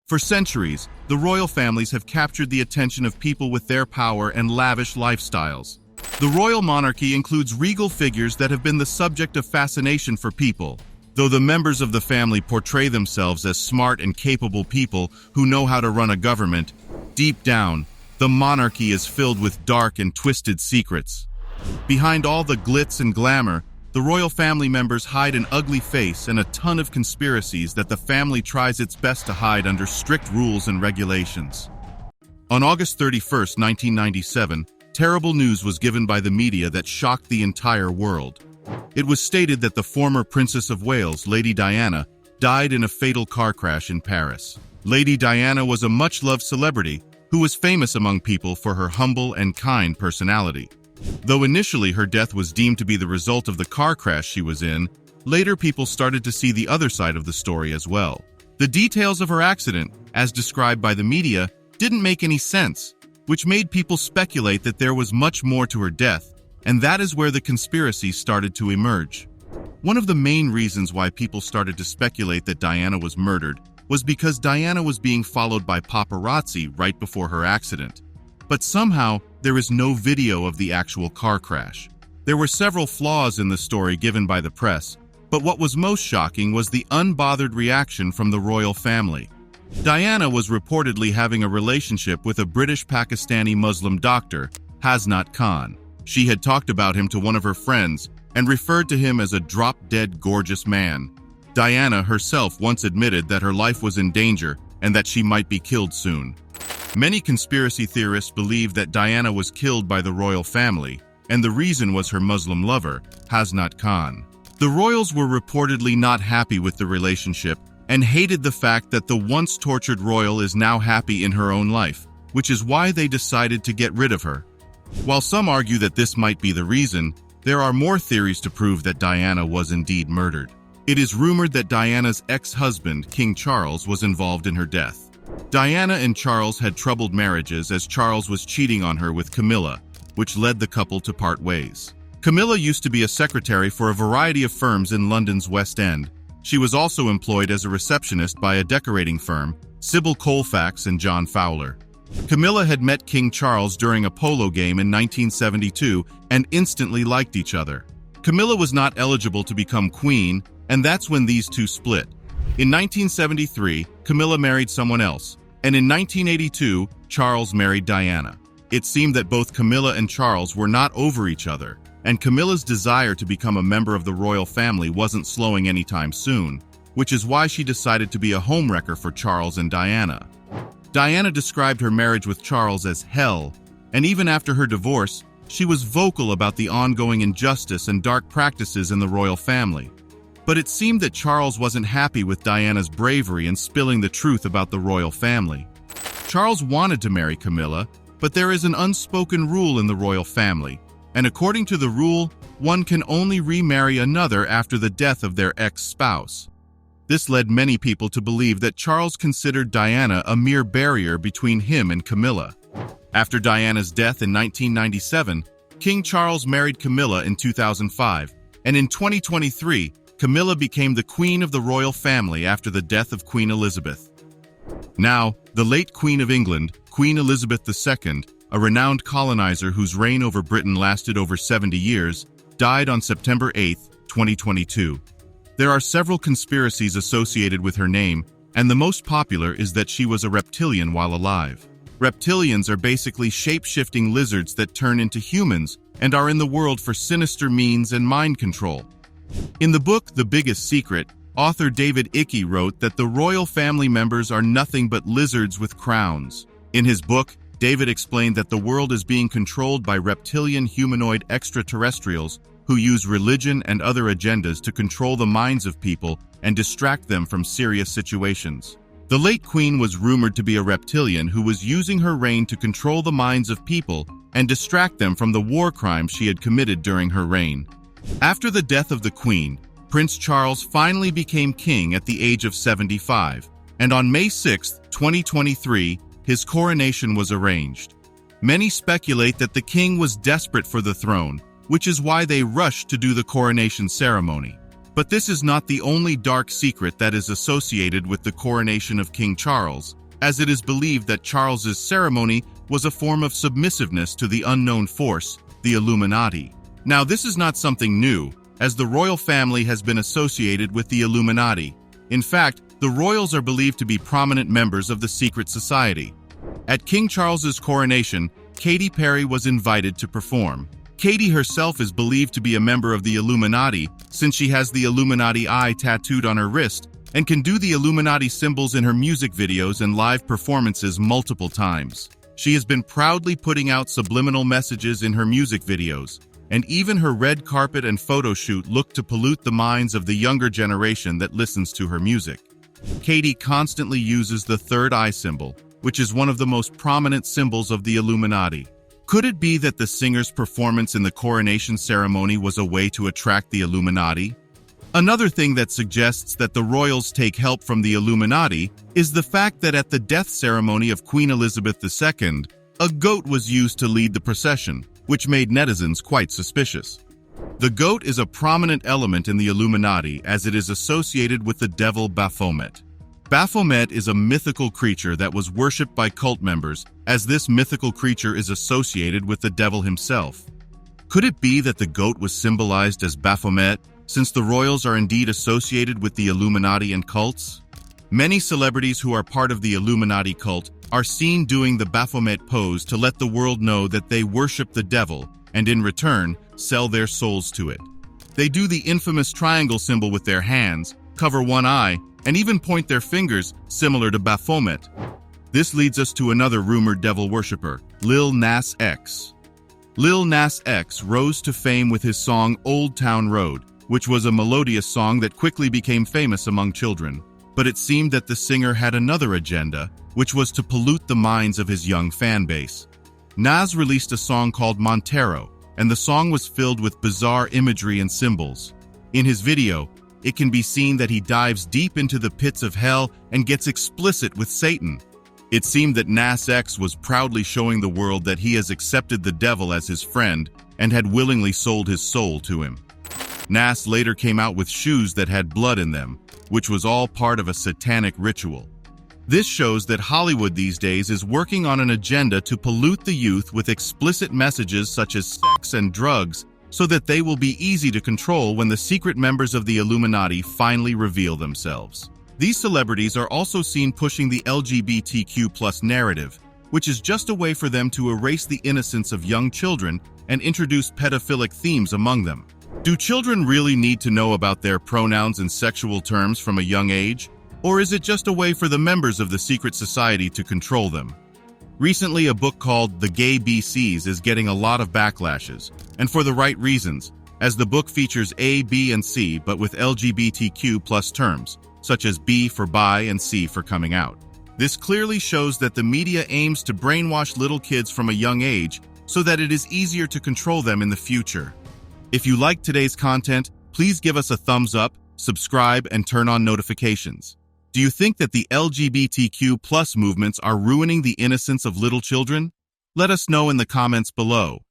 For centuries, the royal families have captured the attention of people with their power and lavish lifestyles. The royal monarchy includes regal figures that have been the subject of fascination for people. Though the members of the family portray themselves as smart and capable people who know how to run a government, deep down, the monarchy is filled with dark and twisted secrets. Behind all the glitz and glamour, the royal family members hide an ugly face and a ton of conspiracies that the family tries its best to hide under strict rules and regulations. On August 31, 1997, terrible news was given by the media that shocked the entire world. It was stated that the former Princess of Wales, Lady Diana, died in a fatal car crash in Paris. Lady Diana was a much-loved celebrity who was famous among people for her humble and kind personality. Though initially her death was deemed to be the result of the car crash she was in, later people started to see the other side of the story as well. The details of her accident, as described by the media, didn't make any sense, which made people speculate that there was much more to her death, and that is where the conspiracies started to emerge. One of the main reasons why people started to speculate that Diana was murdered was because Diana was being followed by paparazzi right before her accident. But somehow, there is no video of the actual car crash. There were several flaws in the story given by the press, but what was most shocking was the unbothered reaction from the royal family. Diana was reportedly having a relationship with a British Pakistani Muslim doctor, Hasnat Khan. She had talked about him to one of her friends and referred to him as a drop-dead gorgeous man. Diana herself once admitted that her life was in danger and that she might be killed soon. Many conspiracy theorists believe that Diana was killed by the royal family, and the reason was her Muslim lover, Hasnat Khan. The royals were reportedly not happy with the relationship and hated the fact that the once tortured royal is now happy in her own life, which is why they decided to get rid of her. While some argue that this might be the reason, there are more theories to prove that Diana was indeed murdered. It is rumored that Diana's ex-husband, King Charles, was involved in her death. Diana and Charles had troubled marriages as Charles was cheating on her with Camilla, which led the couple to part ways. Camilla used to be a secretary for a variety of firms in London's West End. She was also employed as a receptionist by a decorating firm, Sybil Colfax and John Fowler. Camilla had met King Charles during a polo game in 1972 and instantly liked each other. Camilla was not eligible to become queen, and that's when these two split. In 1973, Camilla married someone else, and in 1982, Charles married Diana. It seemed that both Camilla and Charles were not over each other, and Camilla's desire to become a member of the royal family wasn't slowing anytime soon, which is why she decided to be a homewrecker for Charles and Diana. Diana described her marriage with Charles as hell, and even after her divorce, she was vocal about the ongoing injustice and dark practices in the royal family. But it seemed that Charles wasn't happy with Diana's bravery in spilling the truth about the royal family. Charles wanted to marry Camilla, but there is an unspoken rule in the royal family, and according to the rule, one can only remarry another after the death of their ex-spouse. This led many people to believe that Charles considered Diana a mere barrier between him and Camilla. After Diana's death in 1997, King Charles married Camilla in 2005, and in 2023, Camilla became the queen of the royal family after the death of Queen Elizabeth. Now, the late Queen of England, Queen Elizabeth II, a renowned colonizer whose reign over Britain lasted over 70 years, died on September 8, 2022. There are several conspiracies associated with her name, and the most popular is that she was a reptilian while alive. Reptilians are basically shape-shifting lizards that turn into humans and are in the world for sinister means and mind control. In the book The Biggest Secret, author David Icke wrote that the royal family members are nothing but lizards with crowns. In his book, David explained that the world is being controlled by reptilian humanoid extraterrestrials who use religion and other agendas to control the minds of people and distract them from serious situations. The late queen was rumored to be a reptilian who was using her reign to control the minds of people and distract them from the war crimes she had committed during her reign. After the death of the queen, Prince Charles finally became king at the age of 75, and on May 6, 2023, his coronation was arranged. Many speculate that the king was desperate for the throne, which is why they rushed to do the coronation ceremony. But this is not the only dark secret that is associated with the coronation of King Charles, as it is believed that Charles's ceremony was a form of submissiveness to the unknown force, the Illuminati. Now, this is not something new, as the royal family has been associated with the Illuminati. In fact, the royals are believed to be prominent members of the secret society. At King Charles's coronation, Katy Perry was invited to perform. Katy herself is believed to be a member of the Illuminati, since she has the Illuminati eye tattooed on her wrist and can do the Illuminati symbols in her music videos and live performances multiple times. She has been proudly putting out subliminal messages in her music videos, and even her red carpet and photo shoot look to pollute the minds of the younger generation that listens to her music. Katy constantly uses the third eye symbol, which is one of the most prominent symbols of the Illuminati. Could it be that the singer's performance in the coronation ceremony was a way to attract the Illuminati? Another thing that suggests that the royals take help from the Illuminati is the fact that at the death ceremony of Queen Elizabeth II, a goat was used to lead the procession, which made netizens quite suspicious. The goat is a prominent element in the Illuminati as it is associated with the devil Baphomet. Baphomet is a mythical creature that was worshipped by cult members, as this mythical creature is associated with the devil himself. Could it be that the goat was symbolized as Baphomet, since the royals are indeed associated with the Illuminati and cults? Many celebrities who are part of the Illuminati cult are seen doing the Baphomet pose to let the world know that they worship the devil and in return sell their souls to it. They do the infamous triangle symbol with their hands, cover one eye, and even point their fingers, similar to Baphomet. This leads us to another rumored devil worshipper, Lil Nas X. Lil Nas X rose to fame with his song Old Town Road, which was a melodious song that quickly became famous among children. But it seemed that the singer had another agenda, which was to pollute the minds of his young fan base. Nas released a song called Montero, and the song was filled with bizarre imagery and symbols. In his video, it can be seen that he dives deep into the pits of hell and gets explicit with Satan. It seemed that Nas X was proudly showing the world that he has accepted the devil as his friend and had willingly sold his soul to him. Nas later came out with shoes that had blood in them, which was all part of a satanic ritual. This shows that Hollywood these days is working on an agenda to pollute the youth with explicit messages such as sex and drugs, so that they will be easy to control when the secret members of the Illuminati finally reveal themselves. These celebrities are also seen pushing the LGBTQ+ narrative, which is just a way for them to erase the innocence of young children and introduce pedophilic themes among them. Do children really need to know about their pronouns and sexual terms from a young age? Or is it just a way for the members of the secret society to control them? Recently, a book called The Gay BCs is getting a lot of backlashes, and for the right reasons, as the book features A, B, and C, but with LGBTQ+ terms, such as B for bi and C for coming out. This clearly shows that the media aims to brainwash little kids from a young age so that it is easier to control them in the future. If you liked today's content, please give us a thumbs up, subscribe, and turn on notifications. Do you think that the LGBTQ+ movements are ruining the innocence of little children? Let us know in the comments below.